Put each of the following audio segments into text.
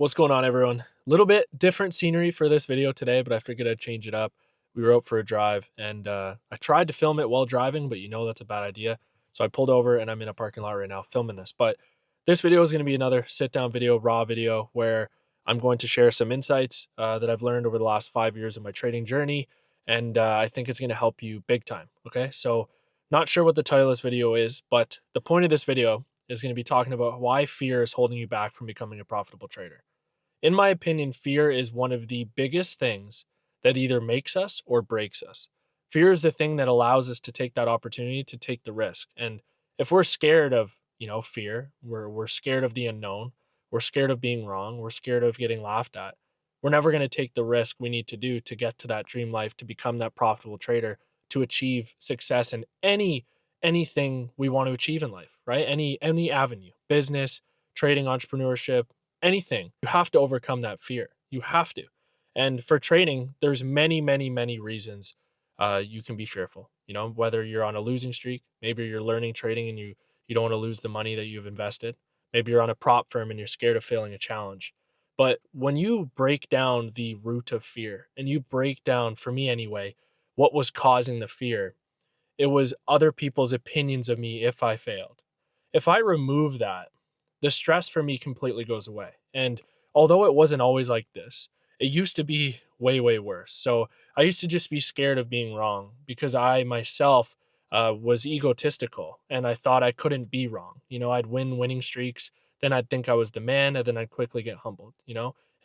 What's going on, everyone? A little bit different scenery for this video today, but I figured I'd change it up. We were out for a drive, and I tried to film it while driving, but you know that's a bad idea. So I pulled over, and I'm in a parking lot right now filming this. But this video is going to be another sit-down video, raw video, where I'm going to share some insights that I've learned over the last 5 years of my trading journey, and I think it's going to help you big time, okay? So not sure what the title of this video is, but the point of this video is going to be talking about why fear is holding you back from becoming a profitable trader. In my opinion, fear is one of the biggest things that either makes us or breaks us. Fear is the thing that allows us to take that opportunity to take the risk. And if we're scared of, fear, we're scared of the unknown, we're scared of being wrong, we're scared of getting laughed at, we're never going to take the risk we need to do to get to that dream life, to become that profitable trader, to achieve success in anything we want to achieve in life, right? Any avenue, business, trading, entrepreneurship, anything. You have to overcome that fear. You have to. And for trading, there's many reasons you can be fearful. Whether you're on a losing streak, maybe you're learning trading and you don't want to lose the money that you've invested. Maybe you're on a prop firm and you're scared of failing a challenge. But when you break down the root of fear and you break down, for me anyway, what was causing the fear, it was other people's opinions of me if I failed. If I remove that, the stress for me completely goes away. And although it wasn't always like this, it used to be way worse. So I used to just be scared of being wrong because I myself was egotistical and I thought I couldn't be wrong. I'd win winning streaks, then I'd think I was the man, and then I'd quickly get humbled.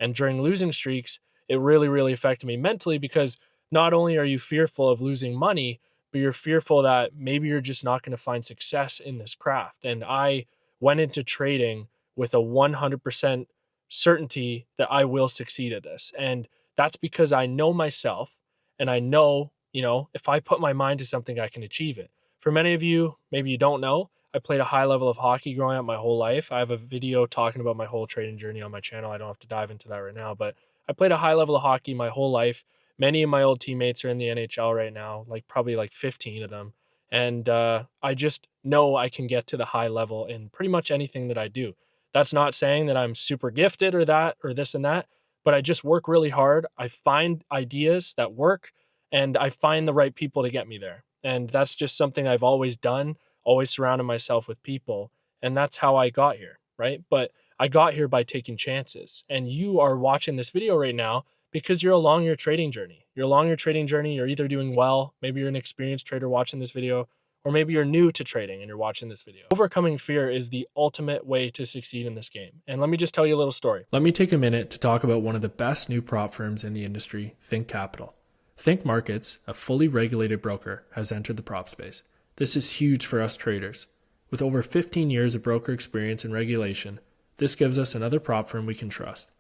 And during losing streaks, it really affected me mentally because not only are you fearful of losing money, but you're fearful that maybe you're just not going to find success in this craft. And I went into trading with a 100% certainty that I will succeed at this. And that's because I know myself and I know, if I put my mind to something, I can achieve it. For many of you, maybe you don't know, I played a high level of hockey growing up my whole life. I have a video talking about my whole trading journey on my channel. I don't have to dive into that right now, but I played a high level of hockey my whole life. Many of my old teammates are in the NHL right now, probably 15 of them. And I just know I can get to the high level in pretty much anything that I do. That's not saying that I'm super gifted or that or this and that, but I just work really hard. I find ideas that work and I find the right people to get me there. And that's just something I've always done, always surrounded myself with people. And that's how I got here, right? But I got here by taking chances. And you are watching this video right now because you're along your trading journey. You're along your trading journey. You're either doing well, maybe you're an experienced trader watching this video, or maybe you're new to trading and you're watching this video. Overcoming fear is the ultimate way to succeed in this game. And let me just tell you a little story. Let me take a minute to talk about one of the best new prop firms in the industry, Think Capital. Think Markets, a fully regulated broker, has entered the prop space. This is huge for us traders. With over 15 years of broker experience and regulation, this gives us another prop firm we can trust.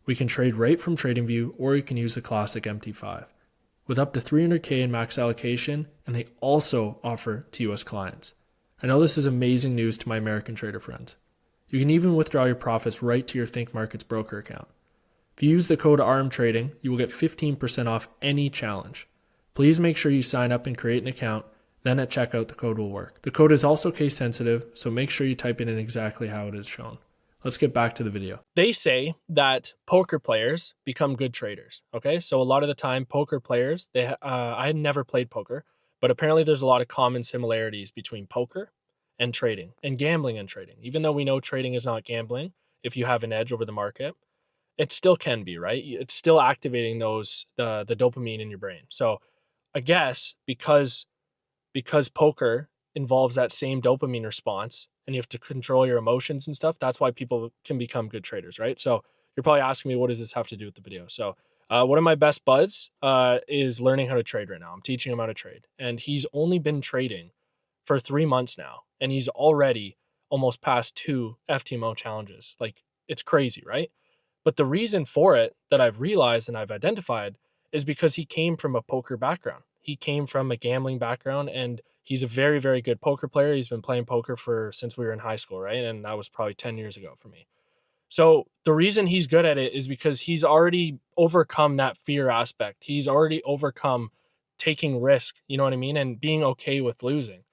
We can trade right from TradingView, or you can use the classic MT5. With up to $300K in max allocation, and they also offer to US clients. I know this is amazing news to my American trader friends. You can even withdraw your profits right to your Think Markets broker account. If you use the code ARMTrading, you will get 15% off any challenge. Please make sure you sign up and create an account, then at checkout the code will work. The code is also case sensitive, so make sure you type it in exactly how it is shown. Let's get back to the video. They say that poker players become good traders. Okay, so a lot of the time, poker players, I had never played poker, but apparently there's a lot of common similarities between poker and trading, and gambling and trading. Even though we know trading is not gambling, if you have an edge over the market, it still can be, right? It's still activating the dopamine in your brain. So I guess because poker involves that same dopamine response and you have to control your emotions and stuff, that's why people can become good traders, right? So you're probably asking me, what does this have to do with the video? So one of my best buds is learning how to trade right now. I'm teaching him how to trade. And he's only been trading for 3 months now. And he's already almost past 2 FTMO challenges. It's crazy, right? But the reason for it that I've realized and I've identified is because he came from a poker background. He came from a gambling background, and he's a very good poker player. He's been playing poker since we were in high school, right? And that was probably 10 years ago for me. So the reason he's good at it is because he's already overcome that fear aspect. He's already overcome taking risk, you know what I mean? And being okay with losing.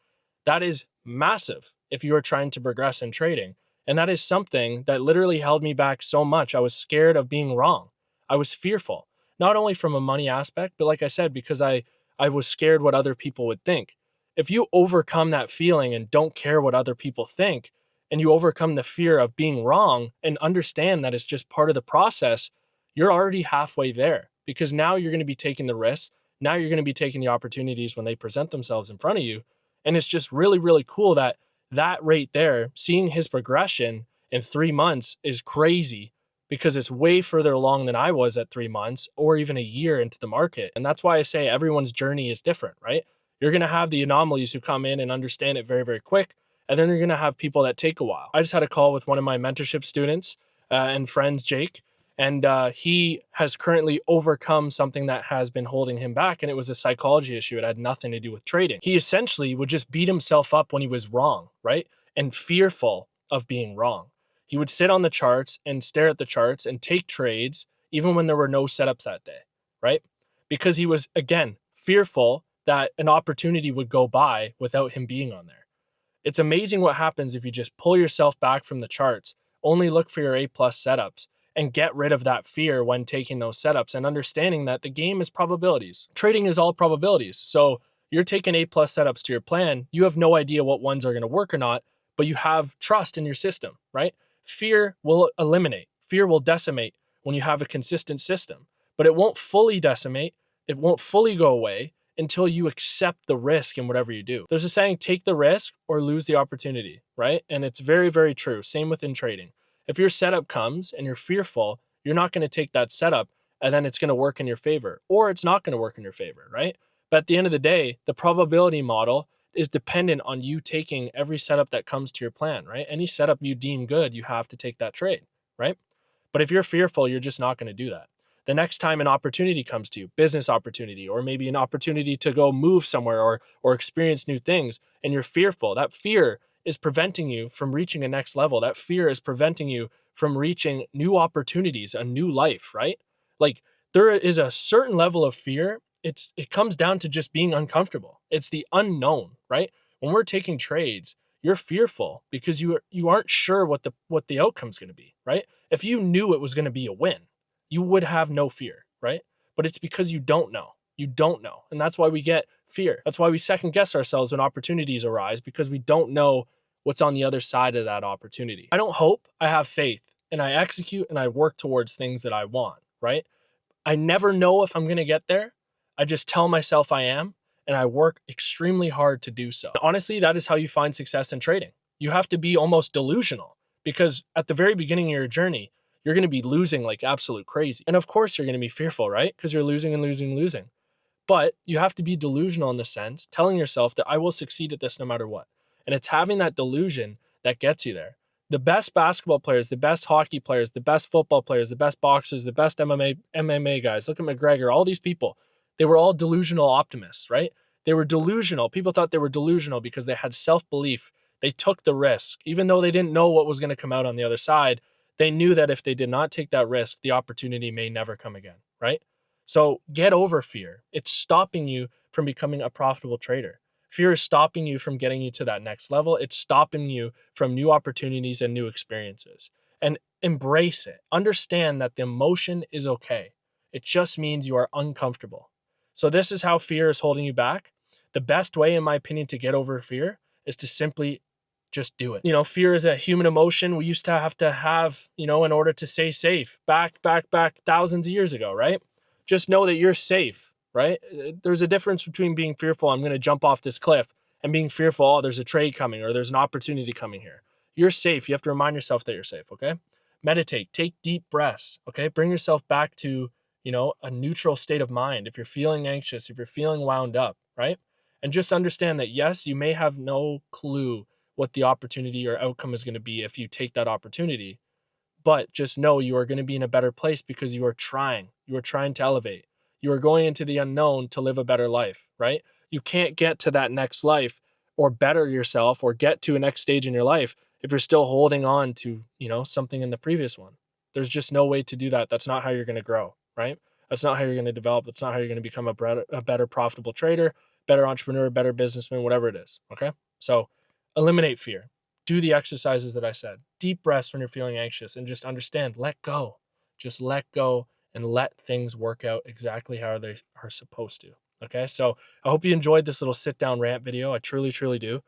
That is massive if you are trying to progress in trading. And that is something that literally held me back so much. I was scared of being wrong. I was fearful, not only from a money aspect, but like I said, because I was scared what other people would think. If you overcome that feeling and don't care what other people think, and you overcome the fear of being wrong and understand that it's just part of the process, you're already halfway there, because now you're going to be taking the risks. Now you're going to be taking the opportunities when they present themselves in front of you. And it's just really, really cool that right there, seeing his progression in 3 months is crazy, because it's way further along than I was at 3 months or even a year into the market. And that's why I say everyone's journey is different, right? You're going to have the anomalies who come in and understand it very, very quick. And then you're going to have people that take a while. I just had a call with one of my mentorship students and friends, Jake, and he has currently overcome something that has been holding him back. And it was a psychology issue. It had nothing to do with trading. He essentially would just beat himself up when he was wrong, right? And fearful of being wrong. He would sit on the charts and stare at the charts and take trades even when there were no setups that day, right? Because he was, again, fearful that an opportunity would go by without him being on there. It's amazing what happens if you just pull yourself back from the charts, only look for your A+ setups, and get rid of that fear when taking those setups and understanding that the game is probabilities. Trading is all probabilities. So you're taking A+ setups to your plan. You have no idea what ones are going to work or not, but you have trust in your system, right? Fear will eliminate, fear will decimate when you have a consistent system, but it won't fully decimate. It won't fully go away until you accept the risk in whatever you do. There's a saying, take the risk or lose the opportunity, right? And it's very, very true. Same within trading. If your setup comes and you're fearful, you're not going to take that setup and then it's going to work in your favor, or it's not going to work in your favor, right? But at the end of the day, the probability model is dependent on you taking every setup that comes to your plan, right? Any setup you deem good, you have to take that trade, right? But if you're fearful, you're just not going to do that. The next time an opportunity comes to you, business opportunity, or maybe an opportunity to go move somewhere or experience new things, and you're fearful, that fear is preventing you from reaching a next level. That fear is preventing you from reaching new opportunities, a new life, right? Like, there is a certain level of fear. It comes down to just being uncomfortable. It's the unknown, right? When we're taking trades, you're fearful because you aren't sure what the outcome's going to be, right? If you knew it was going to be a win, you would have no fear, right? But it's because you don't know. You don't know. And that's why we get fear. That's why we second guess ourselves when opportunities arise, because we don't know what's on the other side of that opportunity. I don't hope, I have faith, and I execute and I work towards things that I want, right? I never know if I'm going to get there. I just tell myself I am, and I work extremely hard to do so. Honestly, that is how you find success in trading. You have to be almost delusional, because at the very beginning of your journey, you're going to be losing like absolute crazy. And of course, you're going to be fearful, right? Because you're losing and losing and losing. But you have to be delusional in the sense, telling yourself that I will succeed at this no matter what. And it's having that delusion that gets you there. The best basketball players, the best hockey players, the best football players, the best boxers, the best MMA guys, look at McGregor, all these people, they were all delusional optimists, right? They were delusional. People thought they were delusional because they had self-belief. They took the risk. Even though they didn't know what was going to come out on the other side, they knew that if they did not take that risk, the opportunity may never come again, right? So get over fear. It's stopping you from becoming a profitable trader. Fear is stopping you from getting you to that next level. It's stopping you from new opportunities and new experiences. And embrace it. Understand that the emotion is okay. It just means you are uncomfortable. So this is how fear is holding you back. The best way, in my opinion, to get over fear is to simply just do it. Fear is a human emotion we used to have, in order to stay safe back thousands of years ago, right? Just know that you're safe, right? There's a difference between being fearful, I'm going to jump off this cliff, and being fearful, oh, there's a trade coming or there's an opportunity coming here. You're safe. You have to remind yourself that you're safe, okay? Meditate, take deep breaths, okay? Bring yourself back to, a neutral state of mind. If you're feeling anxious, if you're feeling wound up, right? And just understand that, yes, you may have no clue what the opportunity or outcome is going to be if you take that opportunity, but just know you are going to be in a better place because you are trying. You are trying to elevate. You are going into the unknown to live a better life, right? You can't get to that next life or better yourself or get to a next stage in your life if you're still holding on to, something in the previous one. There's just no way to do that. That's not how you're going to grow, right? That's not how you're going to develop. That's not how you're going to become a better profitable trader, better entrepreneur, better businessman, whatever it is, okay? So eliminate fear. do the exercises that I said. Deep breaths when you're feeling anxious, and just understand, let go. Just let go and let things work out exactly how they are supposed to. Okay. So I hope you enjoyed this little sit down rant video. I truly, truly do.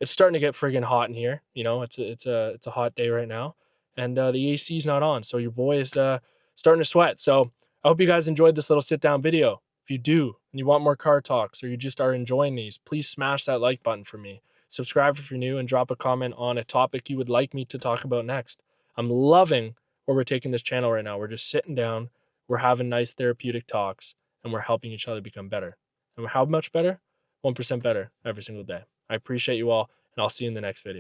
It's starting to get friggin' hot in here. You know, it's a hot day right now, and the AC is not on, so your boy is starting to sweat. So I hope you guys enjoyed this little sit down video. If you do and you want more car talks, or you just are enjoying these, please smash that like button for me. Subscribe if you're new, and drop a comment on a topic you would like me to talk about next. I'm loving where we're taking this channel right now. We're just sitting down, we're having nice therapeutic talks, and we're helping each other become better. And how much better? 1% better every single day. I appreciate you all, and I'll see you in the next video.